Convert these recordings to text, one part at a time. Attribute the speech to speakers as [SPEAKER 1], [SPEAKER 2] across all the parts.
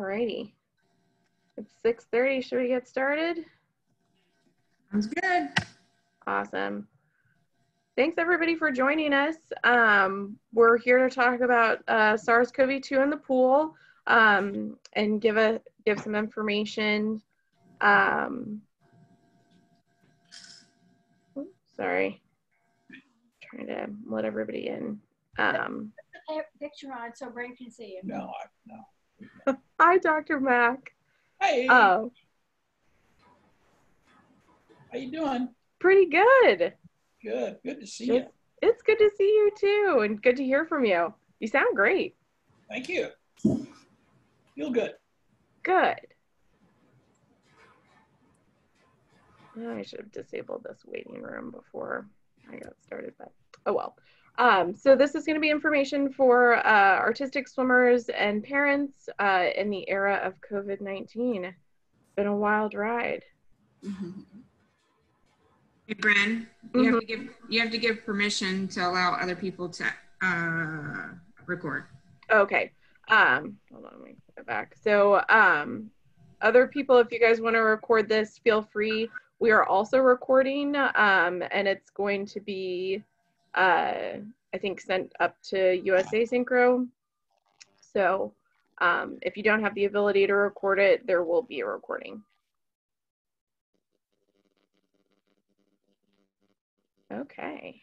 [SPEAKER 1] Alrighty. It's 6:30. Should we get started?
[SPEAKER 2] Sounds good.
[SPEAKER 1] Awesome. Thanks everybody for joining us. We're here to talk about SARS-CoV-2 in the pool and give some information. Sorry, trying to let everybody in.
[SPEAKER 3] Picture on so Brynn can see you.
[SPEAKER 2] No.
[SPEAKER 1] Hi, Dr. Mack.
[SPEAKER 2] Hey.
[SPEAKER 1] Oh,
[SPEAKER 2] How you doing?
[SPEAKER 1] pretty good.
[SPEAKER 2] Good. Good to see you.
[SPEAKER 1] It's good to see you too, and good to hear from you. You sound great.
[SPEAKER 2] Thank you. Feel good.
[SPEAKER 1] Good. Oh, I should have disabled this waiting room before I got started, but oh well. So this is going to be information for artistic swimmers and parents in the era of COVID-19. It's been a wild ride.
[SPEAKER 4] Hey, Brynn, you have to give permission to allow other people to record.
[SPEAKER 1] Okay. Hold on, let me put it back. So other people, if you guys want to record this, feel free. We are also recording, and it's going to be, I think, sent up to USA Synchro. So if you don't have the ability to record it, there will be a recording. Okay.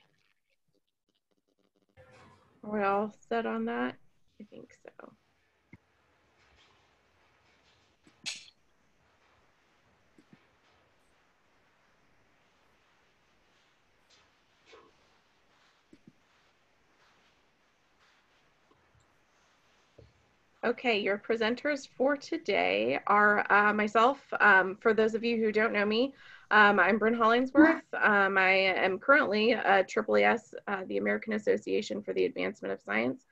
[SPEAKER 1] Are we all set on that? I think so. Okay, your presenters for today are myself. For those of you who don't know me, I'm Brynn Hollingsworth. I am currently a AAAS, the American Association for the Advancement of Science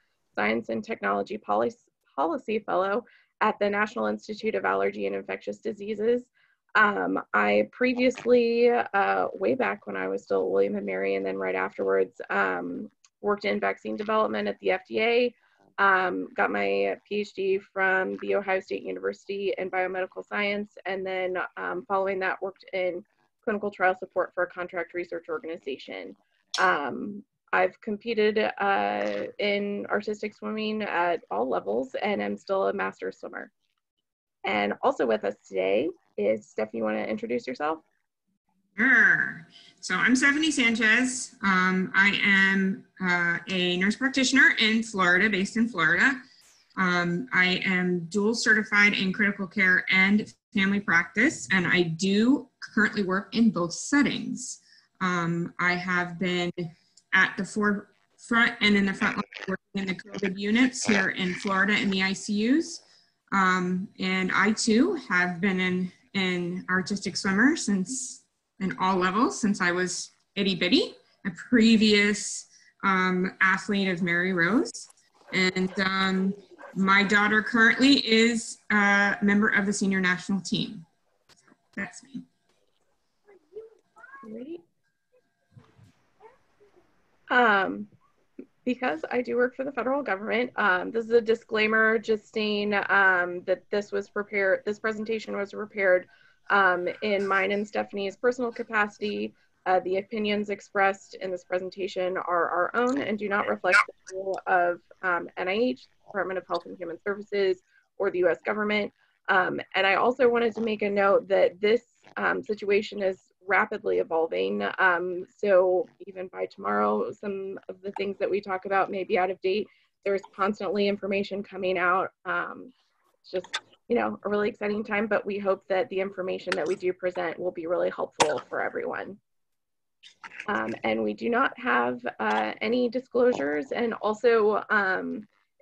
[SPEAKER 1] and Technology Policy Fellow at the National Institute of Allergy and Infectious Diseases. I previously, way back when I was still at William & Mary, and then right afterwards, worked in vaccine development at the FDA. Got my PhD from The Ohio State University in biomedical science, and then following that worked in clinical trial support for a contract research organization. I've competed in artistic swimming at all levels, and I'm still a master swimmer. And also with us today is Stephanie. You want to introduce yourself?
[SPEAKER 4] Sure. So I'm Stephanie Sanchez. I am a nurse practitioner in Florida, based in Florida. I am dual certified in critical care and family practice, and I do currently work in both settings. I have been at the forefront and in the front line working in the COVID units here in Florida in the ICUs. And I too have been an artistic swimmer in all levels since I was itty bitty, a previous athlete of Mary Rose. And my daughter currently is a member of the senior national team. So that's me.
[SPEAKER 1] Great. Because I do work for the federal government, this is a disclaimer just stating that this presentation was prepared in mine and Stephanie's personal capacity. The opinions expressed in this presentation are our own and do not reflect the view of NIH, Department of Health and Human Services, or the US government. And I also wanted to make a note that this situation is rapidly evolving. So even by tomorrow, some of the things that we talk about may be out of date. There's constantly information coming out. It's just, you know, a really exciting time, but we hope that the information that we do present will be really helpful for everyone. And we do not have any disclosures. And also,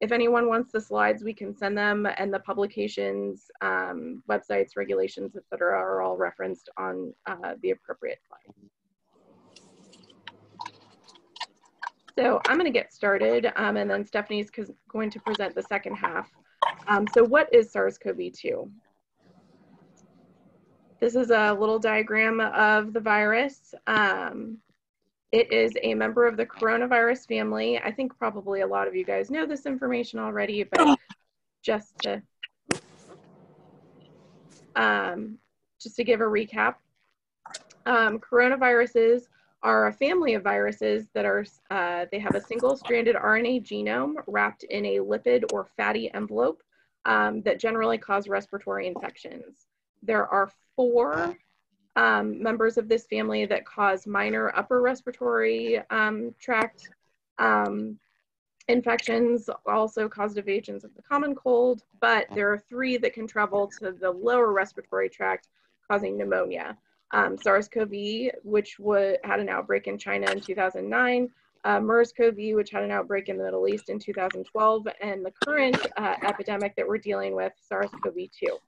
[SPEAKER 1] if anyone wants the slides, we can send them, and the publications, websites, regulations, etc., are all referenced on the appropriate slide. So I'm going to get started, and then Stephanie's going to present the second half. So what is SARS-CoV-2? This is a little diagram of the virus. It is a member of the coronavirus family. I think probably a lot of you guys know this information already, but just to just to give a recap, coronaviruses are a family of viruses that are, they have a single-stranded RNA genome wrapped in a lipid or fatty envelope that generally cause respiratory infections. There are 4 members of this family that cause minor upper respiratory tract infections, also causative agents of the common cold, but there are 3 that can travel to the lower respiratory tract, causing pneumonia. SARS-CoV, which had an outbreak in China in 2009, MERS-CoV, which had an outbreak in the Middle East in 2012, and the current epidemic that we're dealing with, SARS-CoV-2.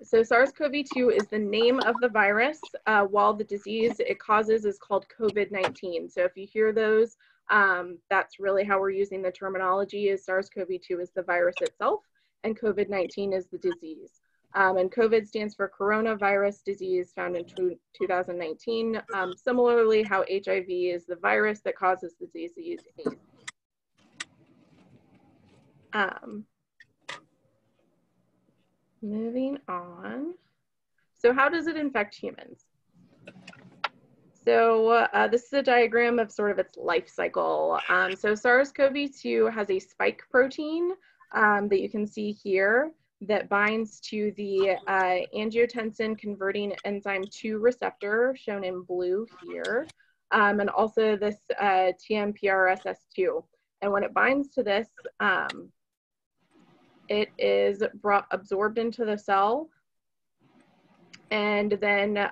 [SPEAKER 1] So SARS-CoV-2 is the name of the virus, while the disease it causes is called COVID-19. So if you hear those, that's really how we're using the terminology, is SARS-CoV-2 is the virus itself, and COVID-19 is the disease. And COVID stands for coronavirus disease found in 2019. Similarly, how HIV is the virus that causes the disease AIDS. Moving on. So how does it infect humans? So this is a diagram of sort of its life cycle. So SARS-CoV-2 has a spike protein that you can see here that binds to the angiotensin converting enzyme 2 receptor, shown in blue here, and also this TMPRSS2. And when it binds to this, it is absorbed into the cell and then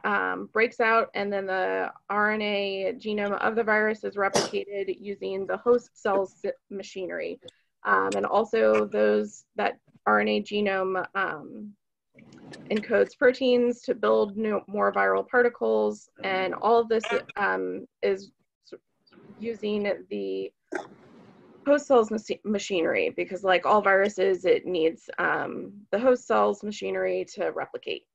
[SPEAKER 1] breaks out, and then the RNA genome of the virus is replicated using the host cell's machinery. And also that RNA genome encodes proteins to build more viral particles, and all of this is using the host cell's machinery, because like all viruses, it needs the host cell's machinery to replicate.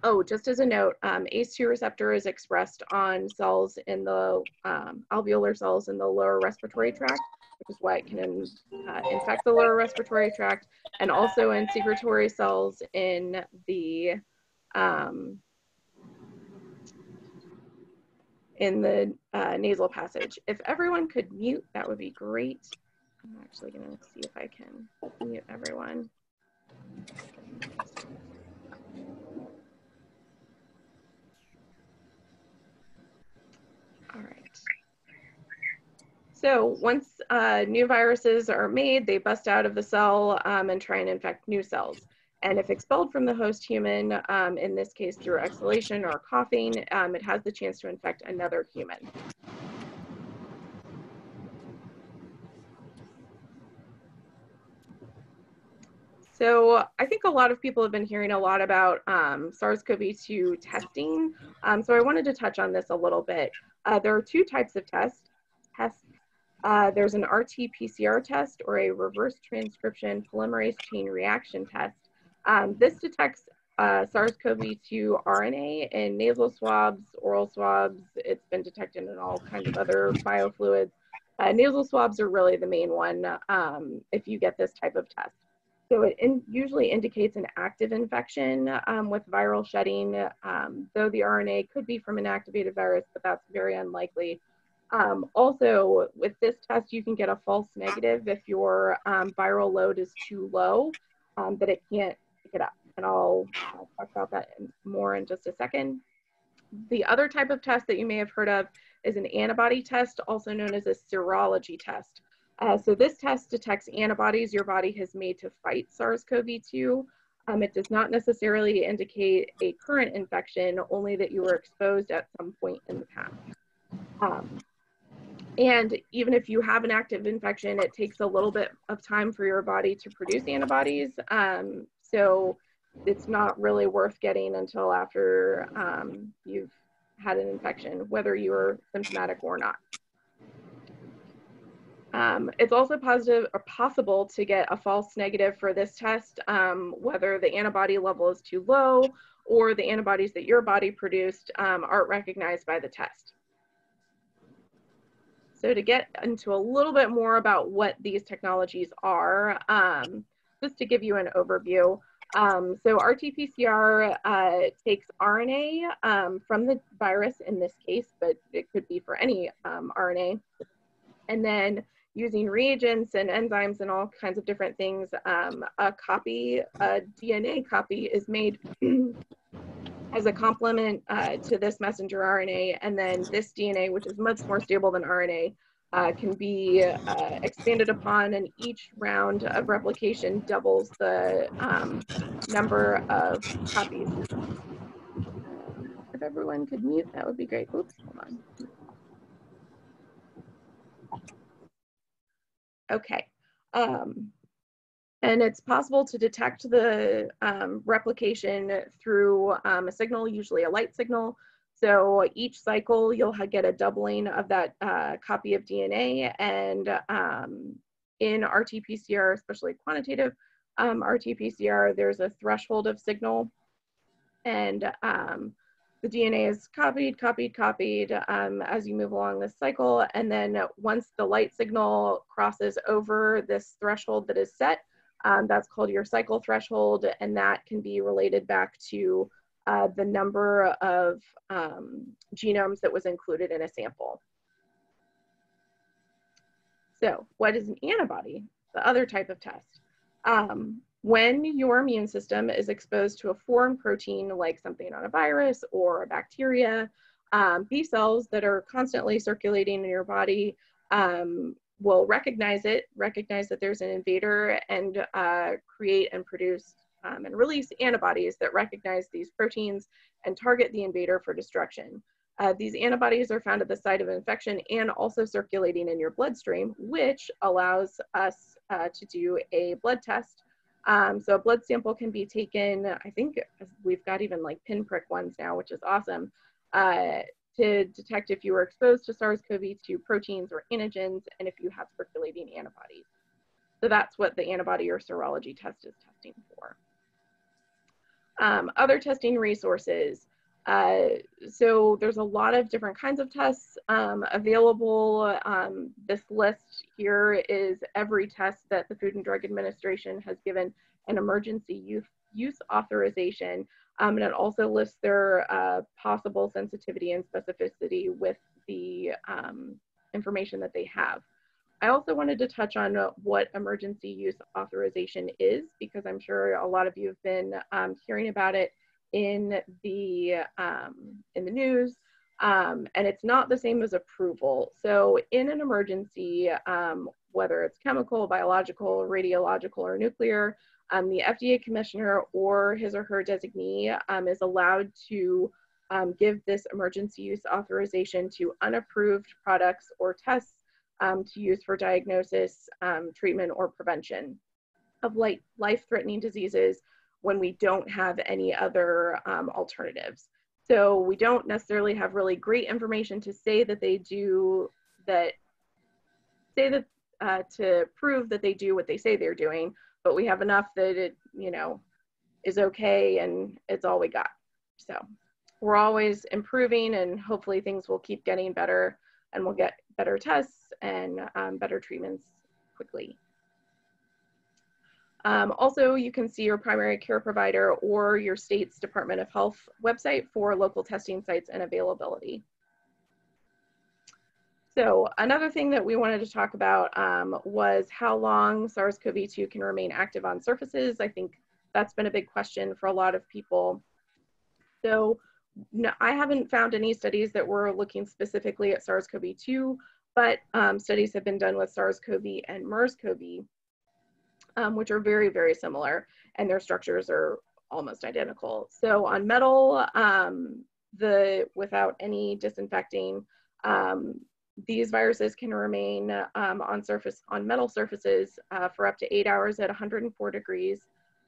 [SPEAKER 1] Oh, just as a note, ACE2 receptor is expressed on cells in the alveolar cells in the lower respiratory tract, which is why it can infect the lower respiratory tract, and also in secretory cells in the nasal passage. If everyone could mute, that would be great. I'm actually going to see if I can mute everyone. All right. So once new viruses are made, they bust out of the cell and try and infect new cells. And if expelled from the host human, in this case through exhalation or coughing, it has the chance to infect another human. So I think a lot of people have been hearing a lot about SARS-CoV-2 testing. So I wanted to touch on this a little bit. There are 2 types of tests. There's an RT-PCR test, or a reverse transcription polymerase chain reaction test. This detects SARS-CoV-2 RNA in nasal swabs, oral swabs. It's been detected in all kinds of other biofluids. Nasal swabs are really the main one if you get this type of test. So it usually indicates an active infection with viral shedding, though the RNA could be from an activated virus, but that's very unlikely. Also, with this test, you can get a false negative if your viral load is too low, that it can't pick it up. And I'll talk about that more in just a second. The other type of test that you may have heard of is an antibody test, also known as a serology test. So this test detects antibodies your body has made to fight SARS-CoV-2. It does not necessarily indicate a current infection, only that you were exposed at some point in the past. And even if you have an active infection, it takes a little bit of time for your body to produce antibodies. So it's not really worth getting until after you've had an infection, whether you're symptomatic or not. It's also possible to get a false negative for this test, whether the antibody level is too low or the antibodies that your body produced aren't recognized by the test. So to get into a little bit more about what these technologies are, just to give you an overview, So RT-PCR takes RNA from the virus in this case, but it could be for any RNA. And then using reagents and enzymes and all kinds of different things, a DNA copy is made as a complement to this messenger RNA. And then this DNA, which is much more stable than RNA, can be expanded upon, and each round of replication doubles the number of copies. If everyone could mute, that would be great. Oops, hold on. Okay. And it's possible to detect the replication through a signal, usually a light signal. So each cycle, you'll get a doubling of that copy of DNA. And in RT-PCR, especially quantitative RT-PCR, there's a threshold of signal. And the DNA is copied as you move along this cycle. And then once the light signal crosses over this threshold that is set, that's called your cycle threshold, and that can be related back to the number of genomes that was included in a sample. So what is an antibody? The other type of test. When your immune system is exposed to a foreign protein, like something on a virus or a bacteria, B cells that are constantly circulating in your body will recognize that there's an invader, and create and produce and release antibodies that recognize these proteins and target the invader for destruction. These antibodies are found at the site of infection and also circulating in your bloodstream, which allows us to do a blood test. So a blood sample can be taken, I think we've got even like pinprick ones now, which is awesome, to detect if you were exposed to SARS-CoV-2 proteins or antigens, and if you have circulating antibodies. So that's what the antibody or serology test is testing for. Other testing resources. So there's a lot of different kinds of tests available. This list here is every test that the Food and Drug Administration has given an emergency use authorization. And it also lists their possible sensitivity and specificity with the information that they have. I also wanted to touch on what emergency use authorization is, because I'm sure a lot of you have been hearing about it in the news, and it's not the same as approval. So in an emergency, whether it's chemical, biological, radiological, or nuclear, the FDA commissioner or his or her designee is allowed to give this emergency use authorization to unapproved products or tests to use for diagnosis, treatment, or prevention of life-threatening diseases when we don't have any other alternatives. So we don't necessarily have really great information to say that they do that, to prove that they do what they say they're doing, but we have enough that it, is okay, and it's all we got. So we're always improving, and hopefully things will keep getting better, and we'll get better tests and better treatments quickly. Also, you can see your primary care provider or your state's Department of Health website for local testing sites and availability. So another thing that we wanted to talk about was how long SARS-CoV-2 can remain active on surfaces. I think that's been a big question for a lot of people. So no, I haven't found any studies that were looking specifically at SARS-CoV-2, but studies have been done with SARS-CoV and MERS-CoV, which are very, very similar, and their structures are almost identical. So on metal, without any disinfecting, these viruses can remain on metal surfaces for up to 8 hours at 104 degrees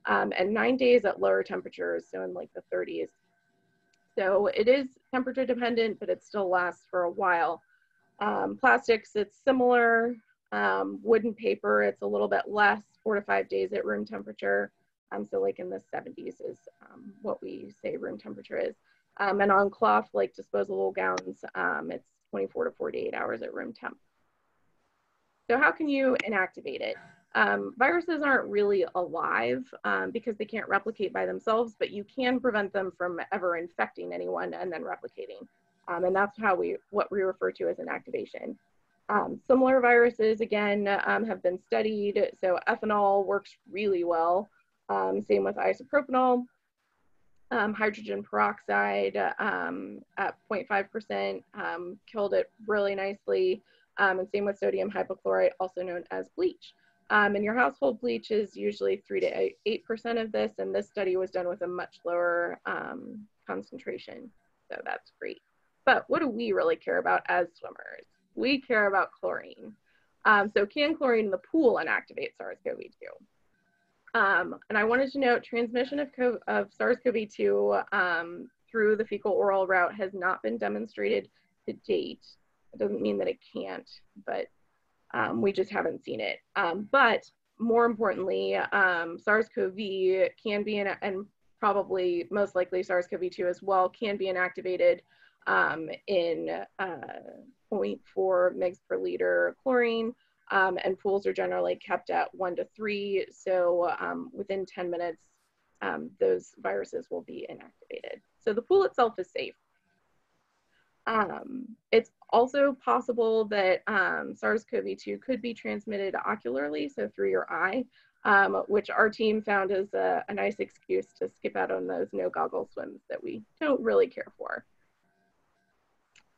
[SPEAKER 1] and 9 days at lower temperatures, so in like the 30s. So it is temperature dependent, but it still lasts for a while. Plastics, it's similar. Wood and paper, it's a little bit less, 4 to 5 days at room temperature. So like in the 70s is what we say room temperature is. And on cloth, like disposable gowns, it's 24 to 48 hours at room temp. So how can you inactivate it? Viruses aren't really alive because they can't replicate by themselves, but you can prevent them from ever infecting anyone and then replicating. And that's what we refer to as inactivation. Similar viruses, again, have been studied. So ethanol works really well. Same with isopropanol. Hydrogen peroxide at 0.5% killed it really nicely. And same with sodium hypochlorite, also known as bleach. And your household bleach is usually 3 to 8% of this, and this study was done with a much lower concentration, so that's great. But what do we really care about as swimmers? We care about chlorine. So can chlorine in the pool inactivate SARS-CoV-2? And I wanted to note transmission of SARS-CoV-2 through the fecal-oral route has not been demonstrated to date. It doesn't mean that it can't, but we just haven't seen it. But more importantly, SARS-CoV can be, and probably most likely SARS-CoV-2 as well, can be inactivated in 0.4 mg per liter chlorine, and pools are generally kept at 1 to 3. So within 10 minutes, those viruses will be inactivated. So the pool itself is safe. It's also possible that SARS-CoV-2 could be transmitted ocularly, so through your eye, which our team found is a nice excuse to skip out on those no-goggle swims that we don't really care for.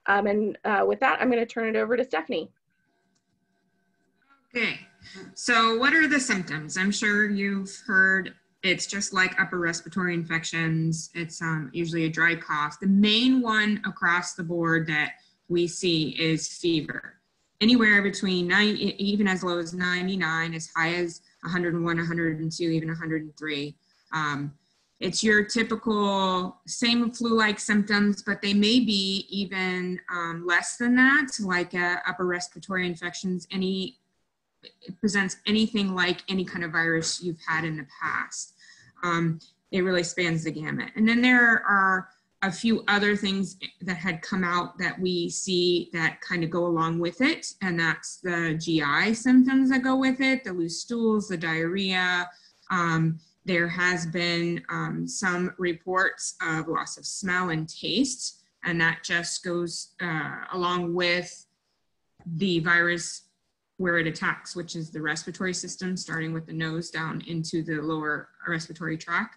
[SPEAKER 1] With that, I'm going to turn it over to Stephanie.
[SPEAKER 4] Okay, so what are the symptoms? I'm sure you've heard it's just like upper respiratory infections. It's usually a dry cough. The main one across the board that we see is fever. Anywhere between 90, even as low as 99, as high as 101, 102, even 103. It's your typical same flu-like symptoms, but they may be even less than that, like upper respiratory infections. It presents anything like any kind of virus you've had in the past. It really spans the gamut. And then there are a few other things that had come out that we see that kind of go along with it, and that's the GI symptoms that go with it, the loose stools, the diarrhea. There has been some reports of loss of smell and taste, and that just goes along with the virus where it attacks, which is the respiratory system, starting with the nose down into the lower respiratory tract.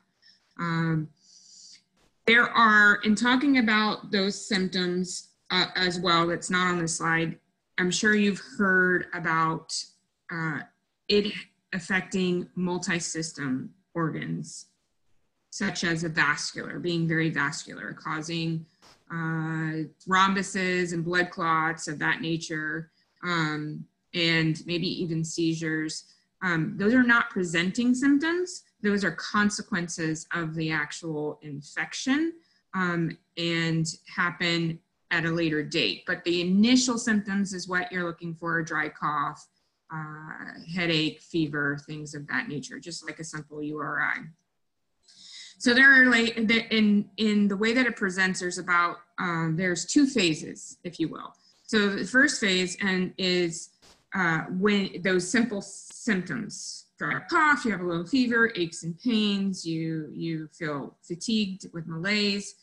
[SPEAKER 4] There are, in talking about those symptoms as well, it's not on the slide, I'm sure you've heard about it affecting multi-system organs, such as a vascular, being very vascular, causing thrombosis and blood clots of that nature, and maybe even seizures. Those are not presenting symptoms. Those are consequences of the actual infection and happen at a later date. But the initial symptoms is what you're looking for: a dry cough, headache, fever, things of that nature, just like a simple URI. So there are, like, in the way that it presents, there's two phases, if you will. So the first phase is when those simple symptoms, dry cough, you have a little fever, aches and pains, you feel fatigued with malaise.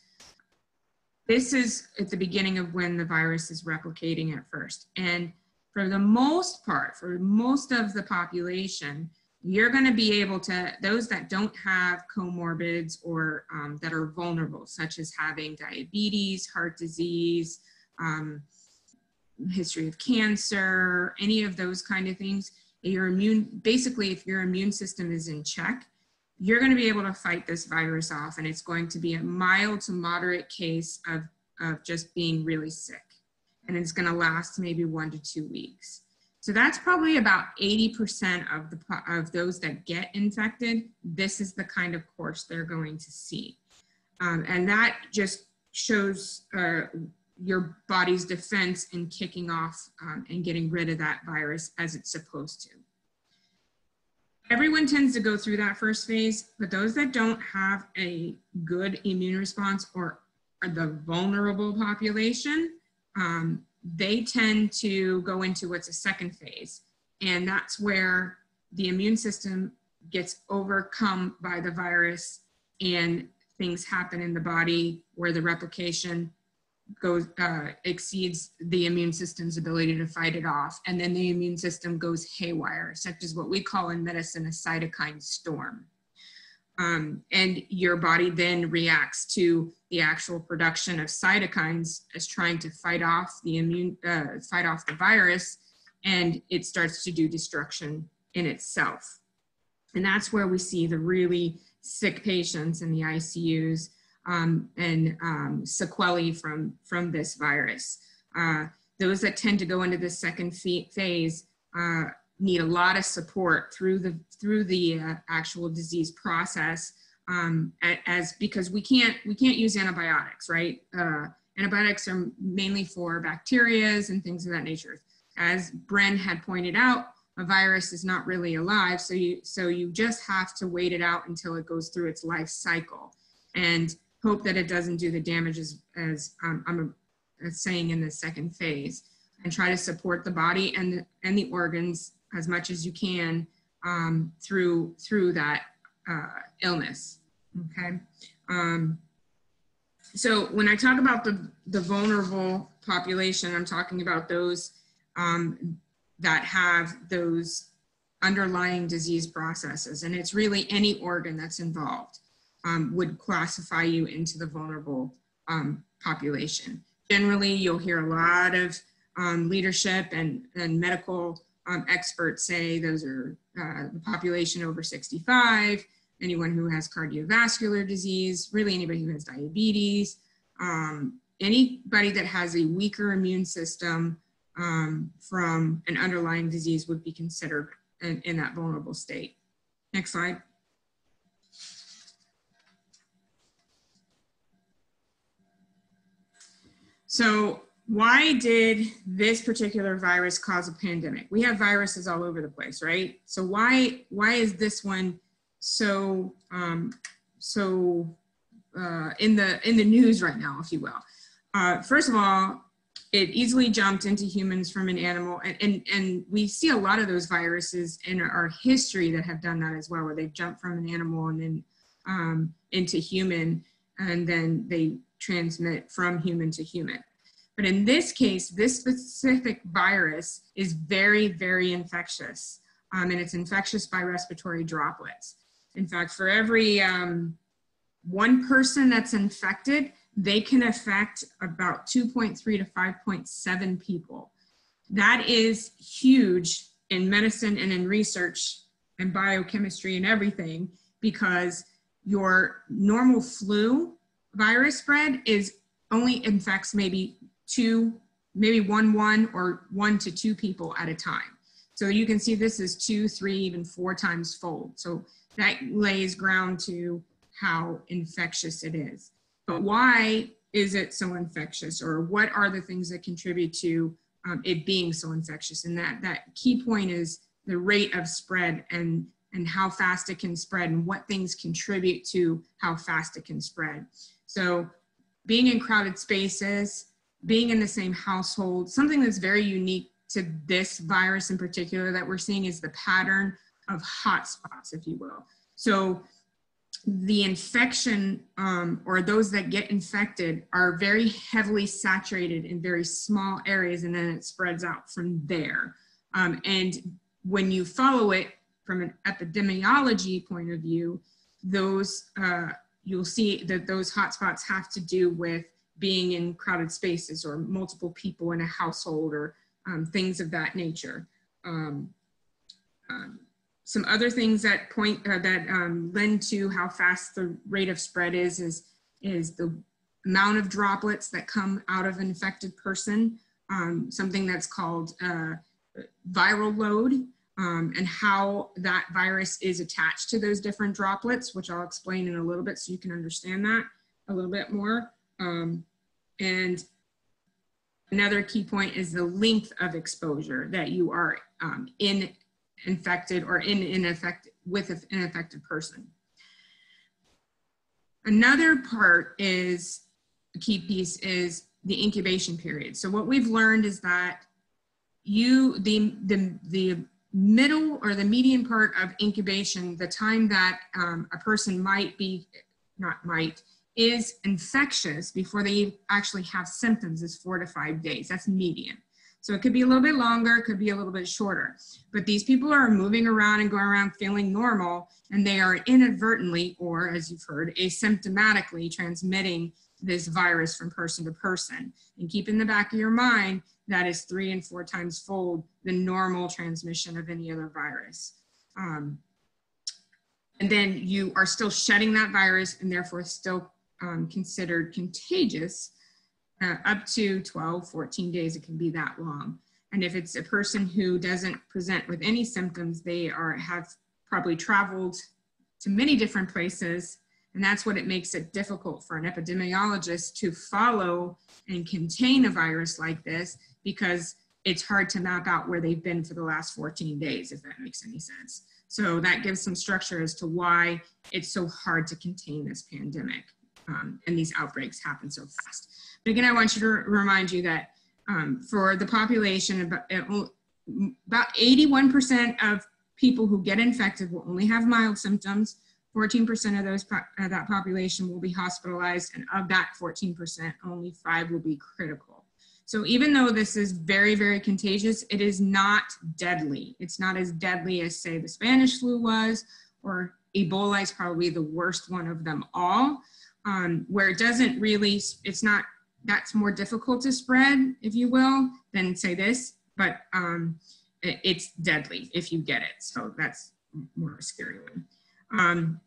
[SPEAKER 4] This is at the beginning of when the virus is replicating at first. And for the most part, for most of the population, you're going to be able to, those that don't have comorbids or that are vulnerable, such as having diabetes, heart disease, history of cancer, any of those kind of things, basically if your immune system is in check, you're going to be able to fight this virus off, and it's going to be a mild to moderate case of just being really sick. And it's going to last maybe 1 to 2 weeks. So that's probably about 80% of those that get infected. This is the kind of course they're going to see. And that just shows your body's defense in kicking off and getting rid of that virus as it's supposed to. Everyone tends to go through that first phase, but those that don't have a good immune response or are the vulnerable population, they tend to go into what's a second phase. And that's where the immune system gets overcome by the virus and things happen in the body where the replication goes exceeds the immune system's ability to fight it off, and then the immune system goes haywire, such as what we call in medicine a cytokine storm. And your body then reacts to the actual production of cytokines as trying to fight off the virus, and it starts to do destruction in itself. And that's where we see the really sick patients in the ICUs and sequelae from this virus. Those that tend to go into the second phase need a lot of support through the actual disease process, because we can't use antibiotics, right? Antibiotics are mainly for bacterias and things of that nature. As Brynn had pointed out, a virus is not really alive, so you just have to wait it out until it goes through its life cycle and hope that it doesn't do the damage as I'm saying in the second phase, and try to support the body and the organs as much as you can through that illness. Okay. So when I talk about the vulnerable population, I'm talking about those that have those underlying disease processes, and it's really any organ that's involved would classify you into the vulnerable population. Generally, you'll hear a lot of leadership and medical experts say those are the population over 65, anyone who has cardiovascular disease, really anybody who has diabetes, anybody that has a weaker immune system from an underlying disease would be considered in that vulnerable state. Next slide. So why did this particular virus cause a pandemic? We have viruses all over the place, right? So why is this one so in the news right now, if you will? First of all, it easily jumped into humans from an animal, and we see a lot of those viruses in our history that have done that as well, where they've jumped from an animal and then into human, and then they transmit from human to human. But in this case, this specific virus is very, very infectious, and it's infectious by respiratory droplets. In fact, for every one person that's infected, they can affect about 2.3 to 5.7 people. That is huge in medicine and in research and biochemistry and everything, because your normal flu virus spread only infects maybe one or 1 to 2 people at a time. So you can see this is 2, 3, even 4 times fold. So that lays ground to how infectious it is. But why is it so infectious, or what are the things that contribute to it being so infectious? And that key point is the rate of spread and how fast it can spread, and what things contribute to how fast it can spread. So being in crowded spaces, being in the same household, something that's very unique to this virus in particular that we're seeing is the pattern of hotspots, if you will. So the infection or those that get infected are very heavily saturated in very small areas, and then it spreads out from there. And when you follow it from an epidemiology point of view, those you'll see that those hotspots have to do with being in crowded spaces or multiple people in a household, or things of that nature. Some other things that lend to how fast the rate of spread is the amount of droplets that come out of an infected person, something that's called viral load, and how that virus is attached to those different droplets, which I'll explain in a little bit so you can understand that a little bit more. And another key point is the length of exposure that you are infected or with an infected person. Another part is, a key piece is the incubation period. So what we've learned is that the middle or the median part of incubation, the time that a person is infectious before they actually have symptoms is 4 to 5 days. That's median. So it could be a little bit longer, it could be a little bit shorter. But these people are moving around and going around feeling normal, and they are inadvertently, or as you've heard, asymptomatically transmitting this virus from person to person. And keep in the back of your mind, that is 3 and 4 times fold the normal transmission of any other virus. And then you are still shedding that virus and therefore still considered contagious up to 12, 14 days. It can be that long. And if it's a person who doesn't present with any symptoms, they have probably traveled to many different places. And that's what it makes it difficult for an epidemiologist to follow and contain a virus like this, because it's hard to map out where they've been for the last 14 days, if that makes any sense. So that gives some structure as to why it's so hard to contain this pandemic, and these outbreaks happen so fast. But again, I want you to remind you that for the population, about 81% of people who get infected will only have mild symptoms. 14% of that population will be hospitalized, and of that 14%, only 5 will be critical. So even though this is very, very contagious, it is not deadly. It's not as deadly as, say, the Spanish flu was, or Ebola is probably the worst one of them all, where it doesn't really, that's more difficult to spread, if you will, than say this, but it's deadly if you get it. So that's more of a scary one.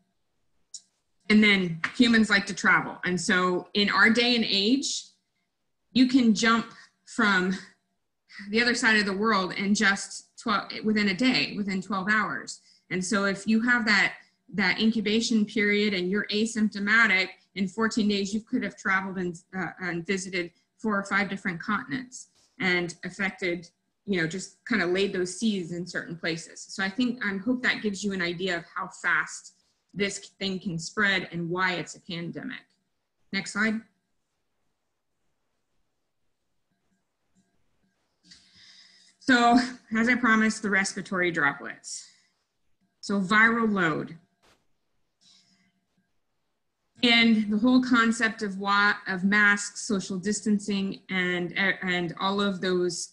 [SPEAKER 4] And then humans like to travel. And so in our day and age, you can jump from the other side of the world in just within a day, within 12 hours. And so if you have that incubation period and you're asymptomatic, in 14 days, you could have traveled and visited 4 or 5 different continents and affected, just kind of laid those seeds in certain places. So I hope that gives you an idea of how fast this thing can spread and why it's a pandemic. Next slide. So, as I promised, the respiratory droplets. So viral load. And the whole concept of masks, social distancing, and all of those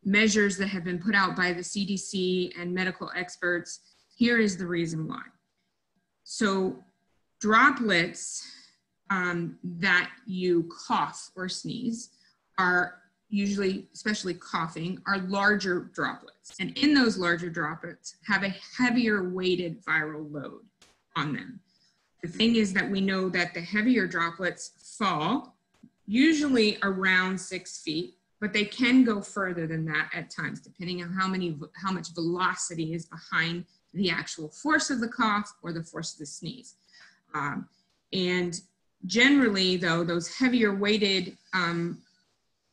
[SPEAKER 4] measures that have been put out by the CDC and medical experts, here is the reason why. So droplets that you cough or sneeze are usually, especially coughing, are larger droplets. And in those larger droplets have a heavier weighted viral load on them. The thing is that we know that the heavier droplets fall usually around 6 feet, but they can go further than that at times, depending on how much velocity is behind the actual force of the cough or the force of the sneeze. And generally, though, those heavier weighted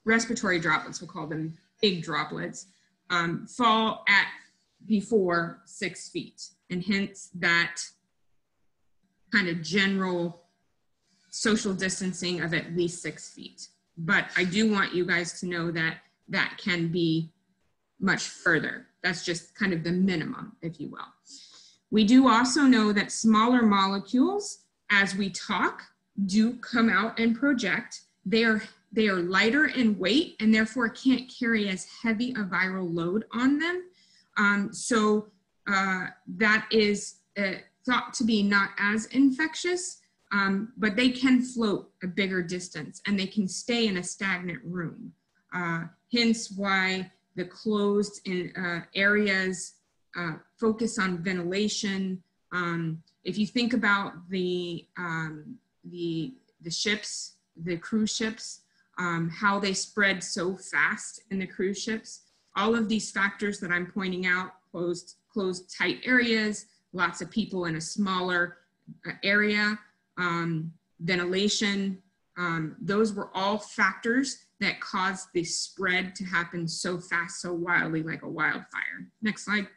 [SPEAKER 4] respiratory droplets, we'll call them big droplets, fall at before 6 feet, and hence that kind of general social distancing of at least 6 feet. But I do want you guys to know that that can be much further. That's just kind of the minimum, if you will. We do also know that smaller molecules, as we talk, do come out and project. They are lighter in weight and therefore can't carry as heavy a viral load on them. So that is thought to be not as infectious, but they can float a bigger distance and they can stay in a stagnant room. Hence why the closed areas focus on ventilation. If you think about the ships, the cruise ships, how they spread so fast in the cruise ships, all of these factors that I'm pointing out, closed tight areas, lots of people in a smaller area, ventilation, those were all factors that caused the spread to happen so fast, so wildly, like a wildfire. Next slide.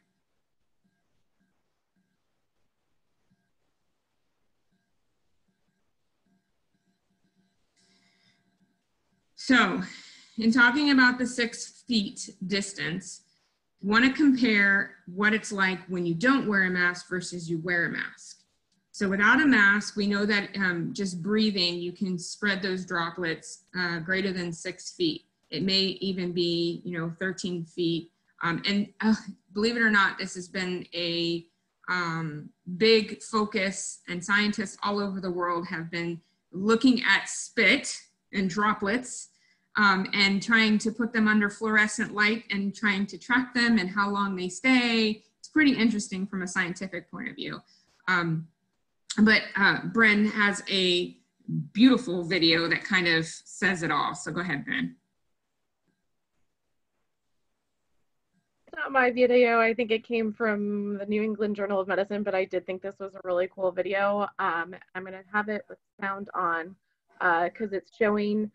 [SPEAKER 4] So in talking about the 6 feet distance, want to compare what it's like when you don't wear a mask versus you wear a mask. So without a mask, we know that just breathing, you can spread those droplets greater than 6 feet. It may even be, 13 feet. And believe it or not, this has been a big focus, and scientists all over the world have been looking at spit and droplets and trying to put them under fluorescent light and trying to track them and how long they stay. It's pretty interesting from a scientific point of view. But Brynn has a beautiful video that kind of says it all. So go ahead, Brynn.
[SPEAKER 1] It's not my video. I think it came from the New England Journal of Medicine, but I did think this was a really cool video. I'm going to have it with sound on because it's showing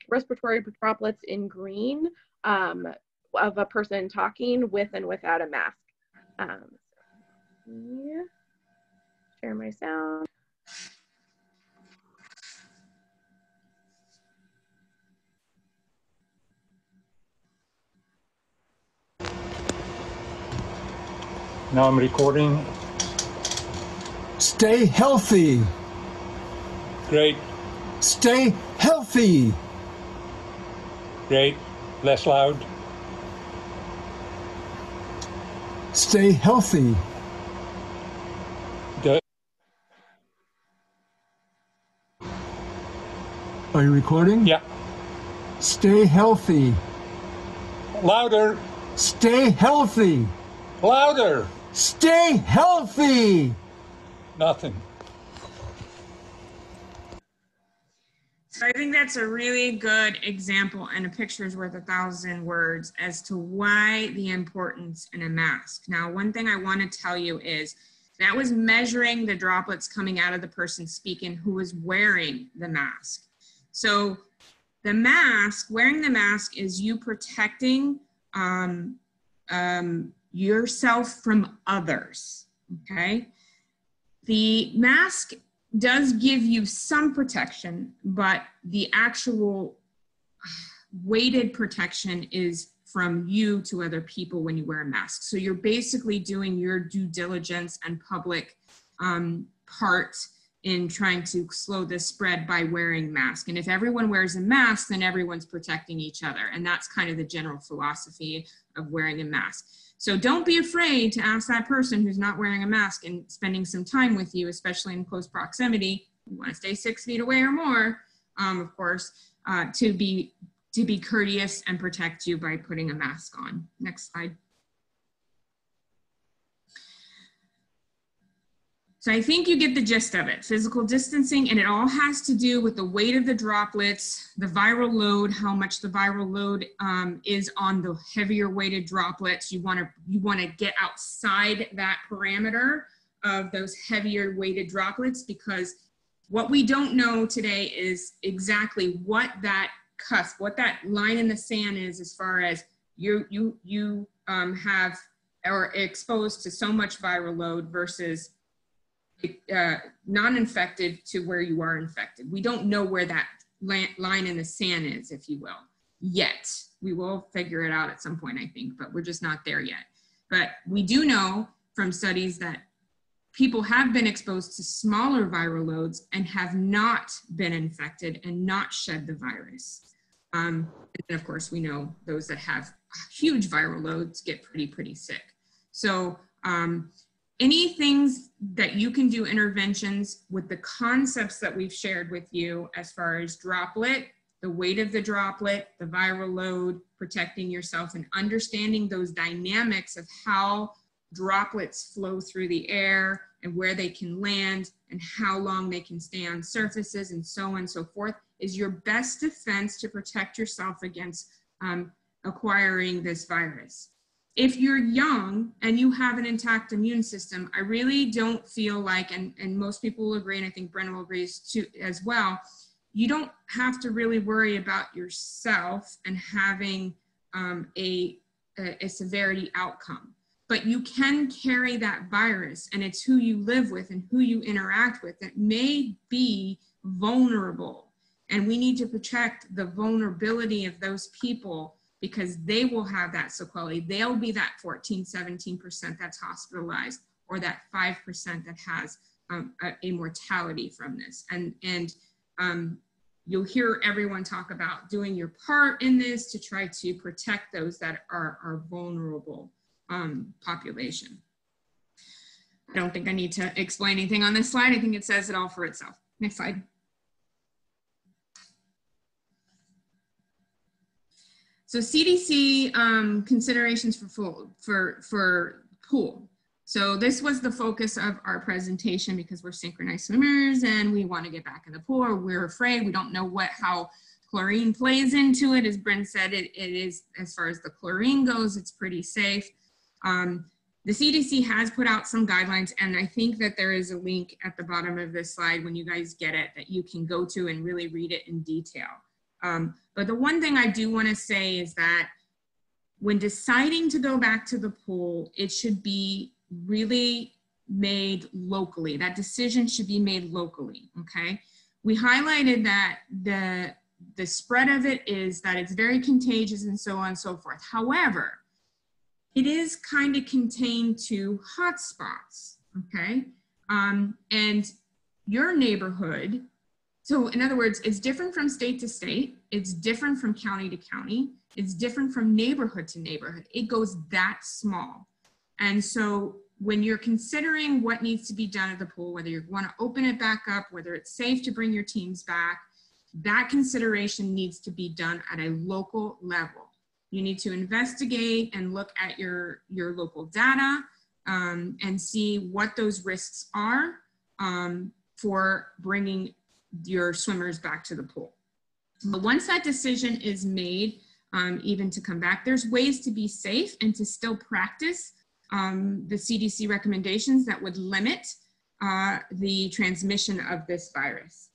[SPEAKER 1] respiratory droplets in green of a person talking with and without a mask. Yeah. Share my sound.
[SPEAKER 5] Now I'm recording.
[SPEAKER 6] Stay healthy.
[SPEAKER 5] Great,
[SPEAKER 6] Stay healthy.
[SPEAKER 5] great. Less loud.
[SPEAKER 6] Stay healthy.
[SPEAKER 5] The,
[SPEAKER 6] Are you recording?
[SPEAKER 5] yeah.
[SPEAKER 6] Stay healthy.
[SPEAKER 5] Louder.
[SPEAKER 6] Stay healthy.
[SPEAKER 5] Louder.
[SPEAKER 6] Stay healthy.
[SPEAKER 5] Nothing.
[SPEAKER 4] So I think that's a really good example, and a picture is worth 1,000 words as to why the importance in a mask. Now, one thing I want to tell you is that was measuring the droplets coming out of the person speaking who was wearing the mask. So the mask, wearing the mask is you protecting yourself from others, okay? The mask does give you some protection, but the actual weighted protection is from you to other people when you wear a mask. So you're basically doing your due diligence and public part in trying to slow the spread by wearing mask. And if everyone wears a mask, then everyone's protecting each other. And that's kind of the general philosophy of wearing a mask. So don't be afraid to ask that person who's not wearing a mask and spending some time with you, especially in close proximity. You want to stay 6 feet away or more, of course, to be courteous and protect you by putting a mask on. Next slide. So I think you get the gist of it. Physical distancing, and it all has to do with the weight of the droplets, the viral load, how much the viral load is on the heavier weighted droplets. You want to get outside that parameter of those heavier weighted droplets, because what we don't know today is exactly what that cusp, what that line in the sand is, as far as you have or exposed to so much viral load versus non-infected to where you are infected. We don't know where that line in the sand is, if you will, yet. We will figure it out at some point, I think, but we're just not there yet. But we do know from studies that people have been exposed to smaller viral loads and have not been infected and not shed the virus. And of course, we know those that have huge viral loads get pretty sick. So any things that you can do interventions with the concepts that we've shared with you as far as droplet, the weight of the droplet, the viral load, protecting yourself, and understanding those dynamics of how droplets flow through the air and where they can land and how long they can stay on surfaces and so on and so forth is your best defense to protect yourself against acquiring this virus. If you're young and you have an intact immune system, I really don't feel like, and most people will agree, and I think Brynn will agree too as well, you don't have to really worry about yourself and having a severity outcome. But you can carry that virus, and it's who you live with and who you interact with that may be vulnerable. And we need to protect the vulnerability of those people, because they will have that sequelae. They'll be that 14, 17% that's hospitalized, or that 5% that has a mortality from this. And you'll hear everyone talk about doing your part in this to try to protect those that are vulnerable population. I don't think I need to explain anything on this slide. I think it says it all for itself. Next slide. So CDC considerations for pool. So this was the focus of our presentation because we're synchronized swimmers and we want to get back in the pool, or we're afraid, we don't know how chlorine plays into it. As Brynn said, it is, as far as the chlorine goes, it's pretty safe. The CDC has put out some guidelines, and I think that there is a link at the bottom of this slide when you guys get it that you can go to and really read it in detail. But the one thing I do want to say is that when deciding to go back to the pool, it should be really made locally. That decision should be made locally, okay? We highlighted that the spread of it is that it's very contagious and so on and so forth. However, it is kind of contained to hotspots, okay? And your neighborhood, so in other words, it's different from state to state, it's different from county to county, it's different from neighborhood to neighborhood. It goes that small. And so when you're considering what needs to be done at the pool, whether you want to open it back up, whether it's safe to bring your teams back, that consideration needs to be done at a local level. You need to investigate and look at your local data and see what those risks are for bringing your swimmers back to the pool. But once that decision is made, even to come back, there's ways to be safe and to still practice the CDC recommendations that would limit the transmission of this virus.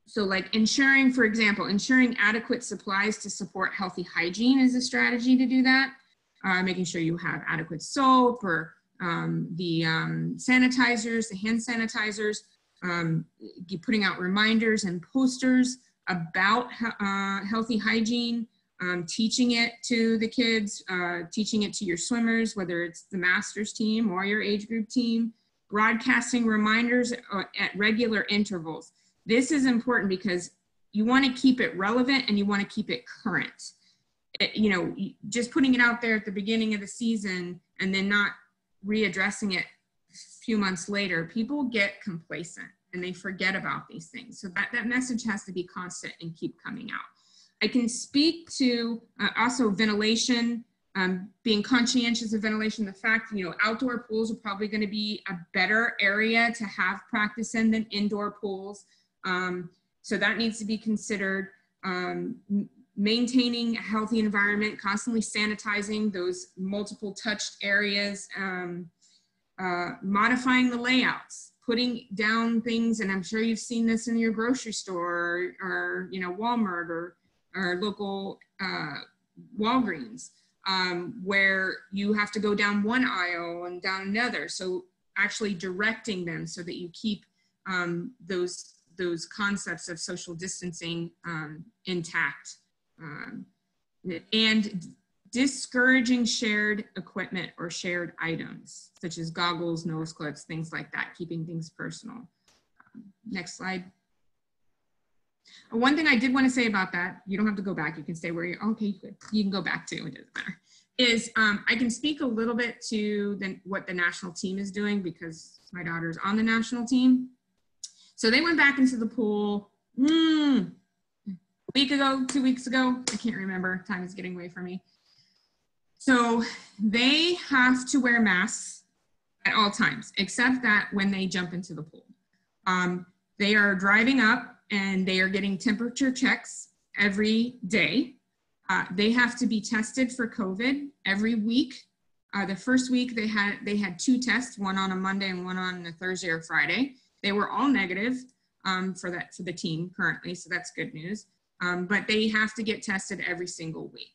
[SPEAKER 4] So like ensuring, for example, ensuring adequate supplies to support healthy hygiene is a strategy to do that. Making sure you have adequate soap or the sanitizers, the hand sanitizers, putting out reminders and posters about healthy hygiene, teaching it to the kids, teaching it to your swimmers, whether it's the master's team or your age group team, broadcasting reminders at regular intervals. This is important because you want to keep it relevant and you want to keep it current. You know, just putting it out there at the beginning of the season and then not readdressing it a few months later, people get complacent and they forget about these things. So that message has to be constant and keep coming out. I can speak to also ventilation, being conscientious of ventilation, the fact, you know, outdoor pools are probably going to be a better area to have practice in than indoor pools. So that needs to be considered. Maintaining a healthy environment, constantly sanitizing those multiple touched areas, modifying the layouts, putting down things, and I'm sure you've seen this in your grocery store or you know, Walmart or local Walgreens, where you have to go down one aisle and down another. So actually directing them so that you keep those concepts of social distancing intact. And discouraging shared equipment or shared items, such as goggles, nose clips, things like that, keeping things personal. Next slide. One thing I did want to say about that, you don't have to go back, you can stay where you're, okay, you can go back to, it doesn't matter, is I can speak a little bit to what the national team is doing because my daughter's on the national team. So they went back into the pool, a week ago, 2 weeks ago, I can't remember, time is getting away from me. So they have to wear masks at all times, except that when they jump into the pool. They are driving up and they are getting temperature checks every day. They have to be tested for COVID every week. The first week they had 2 tests, one on a Monday and one on a Thursday or Friday. They were all negative for the team currently, so that's good news. But they have to get tested every single week.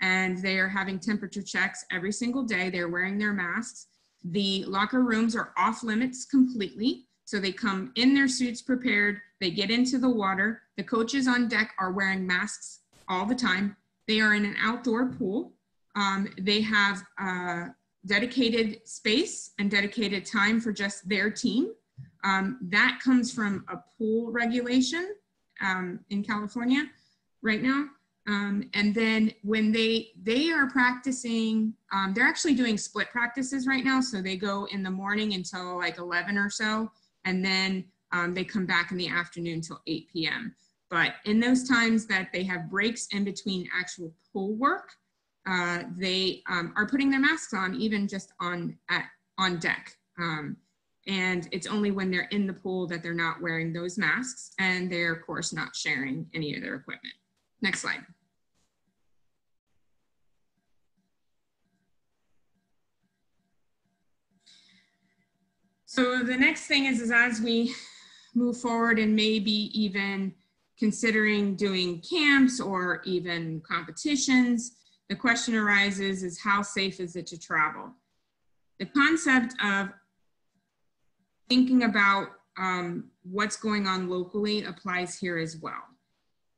[SPEAKER 4] And they are having temperature checks every single day. They're wearing their masks. The locker rooms are off limits completely. So they come in their suits prepared, they get into the water. The coaches on deck are wearing masks all the time. They are in an outdoor pool. They have dedicated space and dedicated time for just their team. That comes from a pool regulation in California right now. And then when they are practicing, they're actually doing split practices right now. So they go in the morning until like 11 or so, and then they come back in the afternoon till 8 p.m. But in those times that they have breaks in between actual pool work, they are putting their masks on, even just on deck. And it's only when they're in the pool that they're not wearing those masks, and they're of course not sharing any of their equipment. Next slide. So the next thing is as we move forward and maybe even considering doing camps or even competitions, the question arises is how safe is it to travel? The concept of thinking about what's going on locally applies here as well.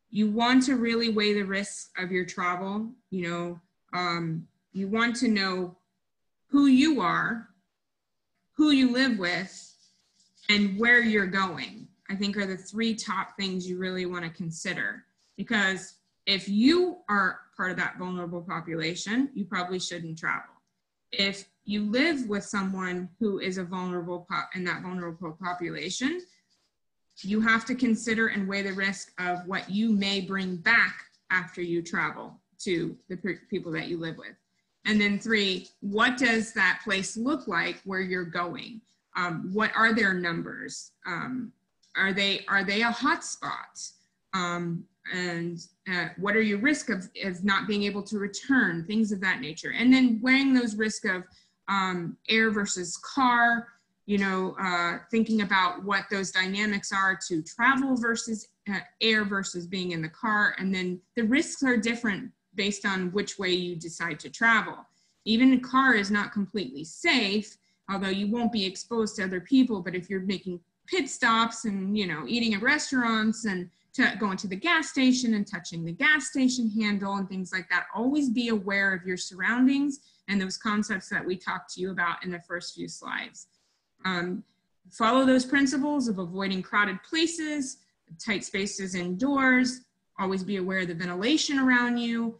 [SPEAKER 4] You want to really weigh the risks of your travel. You want to know who you are, who you live with, and where you're going. I think are the three top things you really want to consider, because if you are part of that vulnerable population, you probably shouldn't travel. If you live with someone who is a vulnerable in that vulnerable population, you have to consider and weigh the risk of what you may bring back after you travel to the people that you live with. And then 3, what does that place look like where you're going? What are their numbers? Are they a hot spot? And what are your risk of not being able to return, things of that nature. And then weighing those risks of air versus car, thinking about what those dynamics are to travel versus air versus being in the car. And then the risks are different based on which way you decide to travel. Even a car is not completely safe, although you won't be exposed to other people. But if you're making pit stops and, eating at restaurants and going to the gas station and touching the gas station handle and things like that, always be aware of your surroundings and those concepts that we talked to you about in the first few slides. Follow those principles of avoiding crowded places, tight spaces indoors, always be aware of the ventilation around you,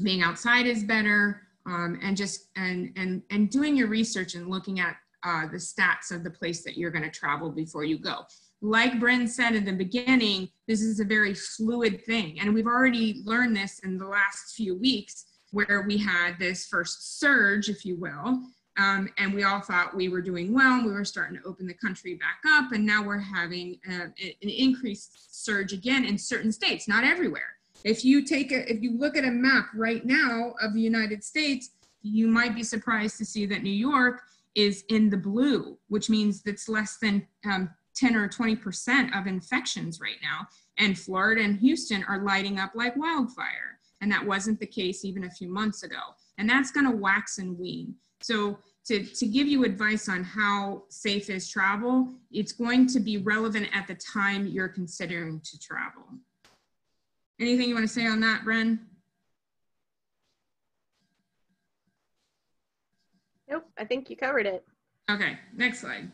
[SPEAKER 4] being outside is better, and doing your research and looking at the stats of the place that you're going to travel before you go. Like Brynn said in the beginning, this is a very fluid thing. And we've already learned this in the last few weeks where we had this first surge, if you will. And we all thought we were doing well. We were starting to open the country back up. And now we're having an increased surge again in certain states, not everywhere. If you look at a map right now of the United States, you might be surprised to see that New York is in the blue, which means that's less than 10 or 20% of infections right now. And Florida and Houston are lighting up like wildfire. And that wasn't the case even a few months ago. And that's going to wax and wane. So to give you advice on how safe is travel, it's going to be relevant at the time you're considering to travel. Anything you want to say on that, Brynn?
[SPEAKER 1] Nope, I think you covered it.
[SPEAKER 4] Okay, next slide.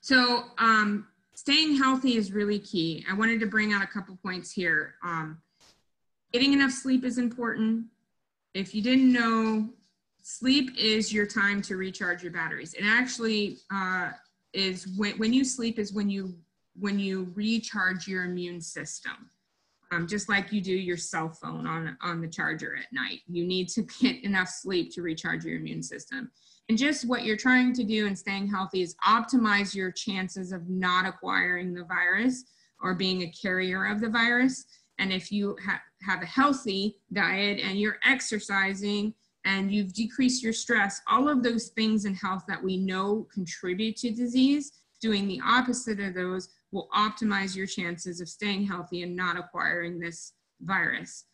[SPEAKER 4] So staying healthy is really key. I wanted to bring out a couple points here. Getting enough sleep is important. If you didn't know, sleep is your time to recharge your batteries. It actually is when you sleep is when you recharge your immune system. Just like you do your cell phone on the charger at night. You need to get enough sleep to recharge your immune system. And just what you're trying to do in staying healthy is optimize your chances of not acquiring the virus or being a carrier of the virus. And if you have a healthy diet and you're exercising and you've decreased your stress, all of those things in health that we know contribute to disease, doing the opposite of those will optimize your chances of staying healthy and not acquiring this virus.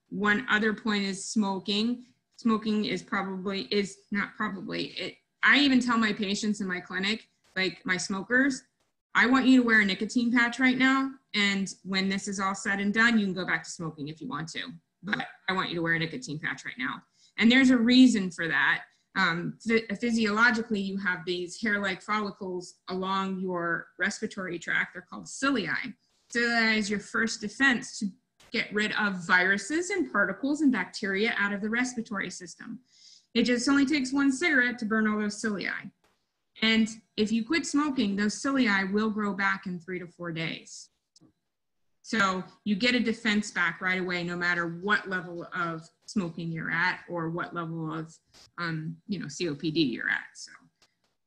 [SPEAKER 4] One other point is smoking. Smoking I even tell my patients in my clinic, like my smokers, I want you to wear a nicotine patch right now. And when this is all said and done, you can go back to smoking if you want to. But I want you to wear a nicotine patch right now. And there's a reason for that. Physiologically, you have these hair-like follicles along your respiratory tract. They're called ciliae. Ciliae is your first defense to get rid of viruses and particles and bacteria out of the respiratory system. It just only takes one cigarette to burn all those ciliae. And if you quit smoking, those ciliae will grow back in 3 to 4 days. So you get a defense back right away, no matter what level of smoking you're at or what level of, COPD you're at. So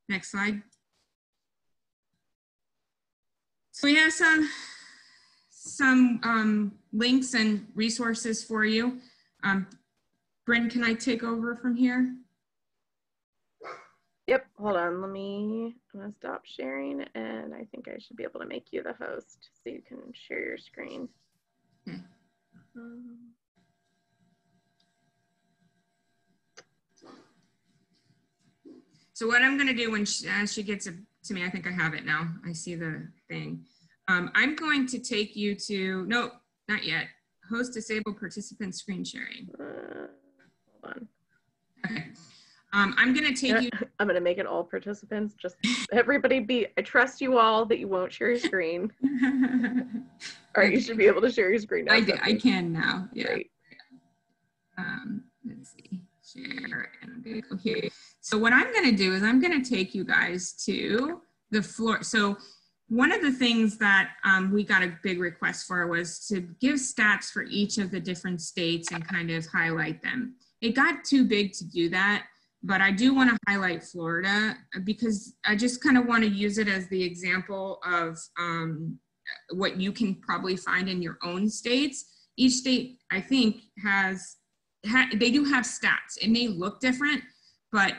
[SPEAKER 4] next slide. So we have some links and resources for you. Brynn, can I take over from here?
[SPEAKER 1] Yep, hold on, I'm gonna stop sharing, and I think I should be able to make you the host so you can share your screen.
[SPEAKER 4] Okay. So what I'm gonna do when she gets it to me, I think I have it now. I see the thing. I'm going to take you to, nope, not yet. Host disabled participant screen sharing.
[SPEAKER 1] Hold on.
[SPEAKER 4] Okay. I'm going to take you.
[SPEAKER 1] I'm going to make it all participants. Just everybody I trust you all that you won't share your screen. All right, you should be able to share your screen now.
[SPEAKER 4] I can now. Yeah.
[SPEAKER 1] Great.
[SPEAKER 4] Let's see. Share. And I'm going to go here. So what I'm going to do is I'm going to take you guys to the floor. So one of the things that we got a big request for was to give stats for each of the different states and kind of highlight them. It got too big to do that. But I do want to highlight Florida because I just kind of want to use it as the example of what you can probably find in your own states. Each state, I think, they do have stats. It may look different, but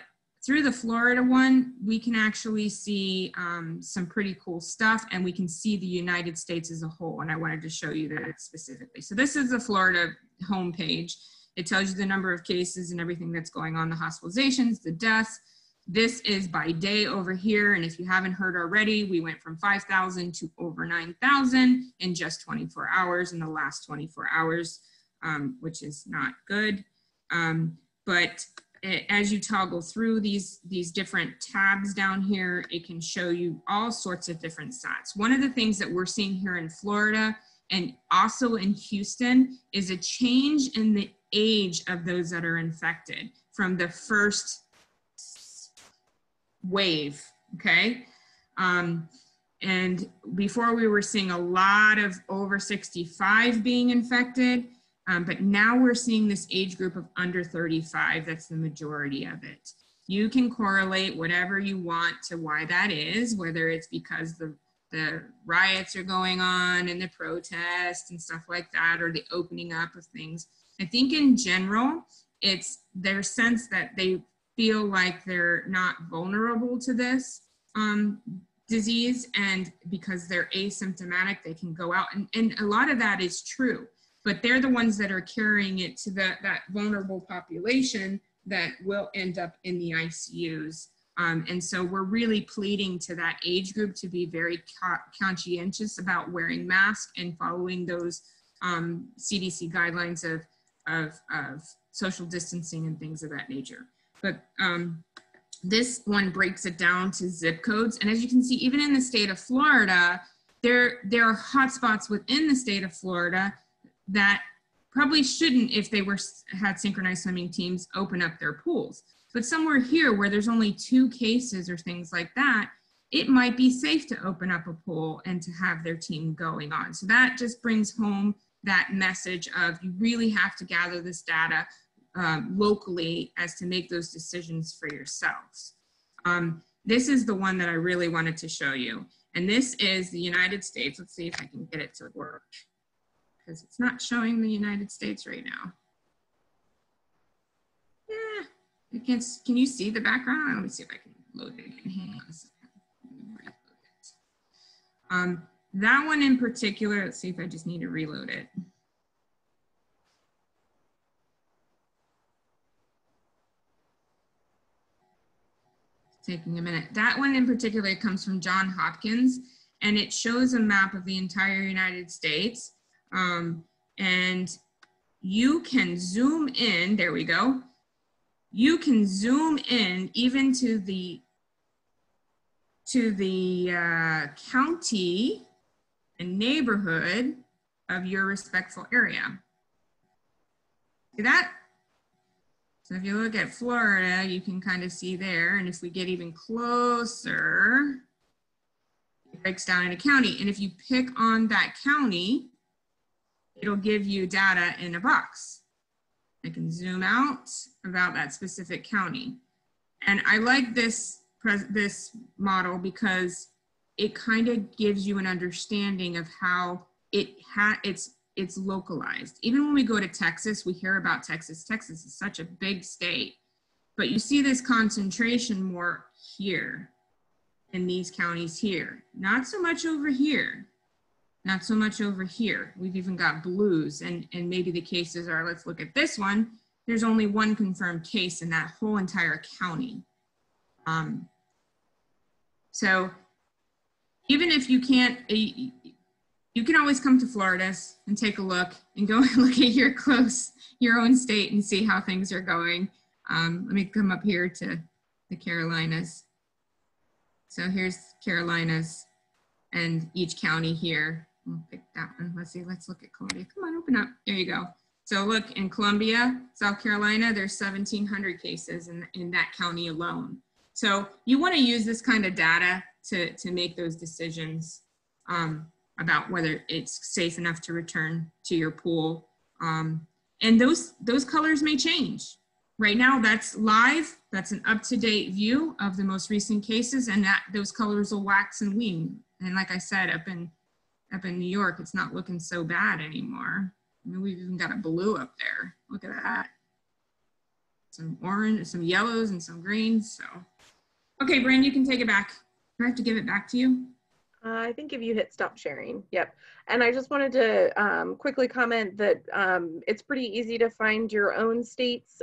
[SPEAKER 4] through the Florida one, we can actually see some pretty cool stuff, and we can see the United States as a whole. And I wanted to show you that specifically. So this is the Florida homepage. It tells you the number of cases and everything that's going on, the hospitalizations, the deaths. This is by day over here. And if you haven't heard already, we went from 5,000 to over 9,000 in just 24 hours in the last 24 hours, which is not good. As you toggle through these different tabs down here, it can show you all sorts of different stats. One of the things that we're seeing here in Florida and also in Houston is a change in the age of those that are infected from the first wave, okay? And before we were seeing a lot of over 65 being infected, but now we're seeing this age group of under 35, that's the majority of it. You can correlate whatever you want to why that is, whether it's because the riots are going on and the protests and stuff like that, or the opening up of things. I think in general, it's their sense that they feel like they're not vulnerable to this disease, and because they're asymptomatic, they can go out. And a lot of that is true, but they're the ones that are carrying it to that vulnerable population that will end up in the ICUs. And so we're really pleading to that age group to be very conscientious about wearing masks and following those CDC guidelines of social distancing and things of that nature. But this one breaks it down to zip codes. And as you can see, even in the state of Florida, there are hotspots within the state of Florida that probably shouldn't, if they had synchronized swimming teams, open up their pools. But somewhere here where there's only 2 cases or things like that, it might be safe to open up a pool and to have their team going on. So that just brings home that message of you really have to gather this data locally as to make those decisions for yourselves. This is the one that I really wanted to show you. And this is the United States. Let's see if I can get it to work, because it's not showing the United States right now. Yeah, can you see the background? Let me see if I can load it again. Hang on a second. That one in particular, let's see if I just need to reload it. taking a minute. That one in particular comes from Johns Hopkins, and it shows a map of the entire United States. And you can zoom in, there we go. You can zoom in even to the county and neighborhood of your respectful area. See that? So if you look at Florida, you can kind of see there. And if we get even closer, it breaks down in a county. And if you pick on that county, it'll give you data in a box. I can zoom out about that specific county. And I like this model because it kind of gives you an understanding of how it's localized. Even when we go to Texas, we hear about Texas. Texas is such a big state, but you see this concentration more here in these counties here. Not so much over here. Not so much over here. We've even got blues, and maybe the cases are, let's look at this one. There's only one confirmed case in that whole entire county. So even if you can't, you can always come to Florida and take a look and go and look at your own state and see how things are going. Let me come up here to the Carolinas. So here's Carolinas and each county here. We'll pick that one. Let's see, let's look at Columbia. Come on, open up. There you go. So look, in Columbia, South Carolina, there's 1,700 cases in that county alone. So you want to use this kind of data to make those decisions about whether it's safe enough to return to your pool. And those colors may change. Right now, that's live. That's an up-to-date view of the most recent cases, and those colors will wax and wane. And like I said, up in New York, it's not looking so bad anymore. I mean, we've even got a blue up there. Look at that. Some orange, some yellows, and some greens. So, okay, Brynn, you can take it back. Do I have to give it back to you?
[SPEAKER 1] I think if you hit stop sharing, yep. And I just wanted to quickly comment that it's pretty easy to find your own state's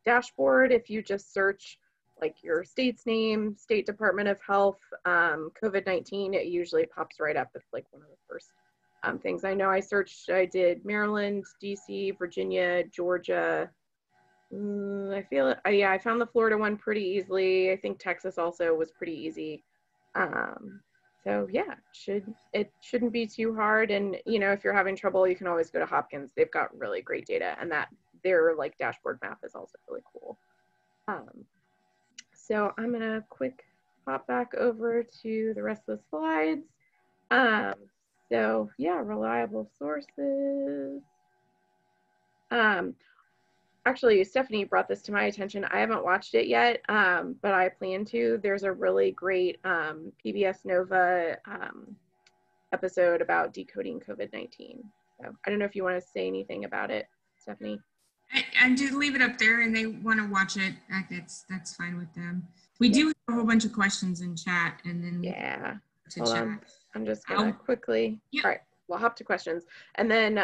[SPEAKER 1] dashboard if you just search like your state's name, State Department of Health, COVID-19, it usually pops right up. It's like one of the first things. I know I did Maryland, DC, Virginia, Georgia. I found the Florida one pretty easily. I think Texas also was pretty easy. So yeah, it shouldn't be too hard. And you know, if you're having trouble, you can always go to Hopkins. They've got really great data, and their like dashboard map is also really cool. So I'm gonna quick hop back over to the rest of the slides. So yeah, reliable sources. Actually, Stephanie brought this to my attention. I haven't watched it yet, but I plan to. There's a really great PBS Nova episode about decoding COVID-19. So I don't know if you want to say anything about it, Stephanie.
[SPEAKER 4] I just leave it up there, and they want to watch it. That's fine with them. We do have a whole bunch of questions in chat, and then
[SPEAKER 1] yeah.
[SPEAKER 4] To chat.
[SPEAKER 1] I'm just gonna quickly. All right, we'll hop to questions, and then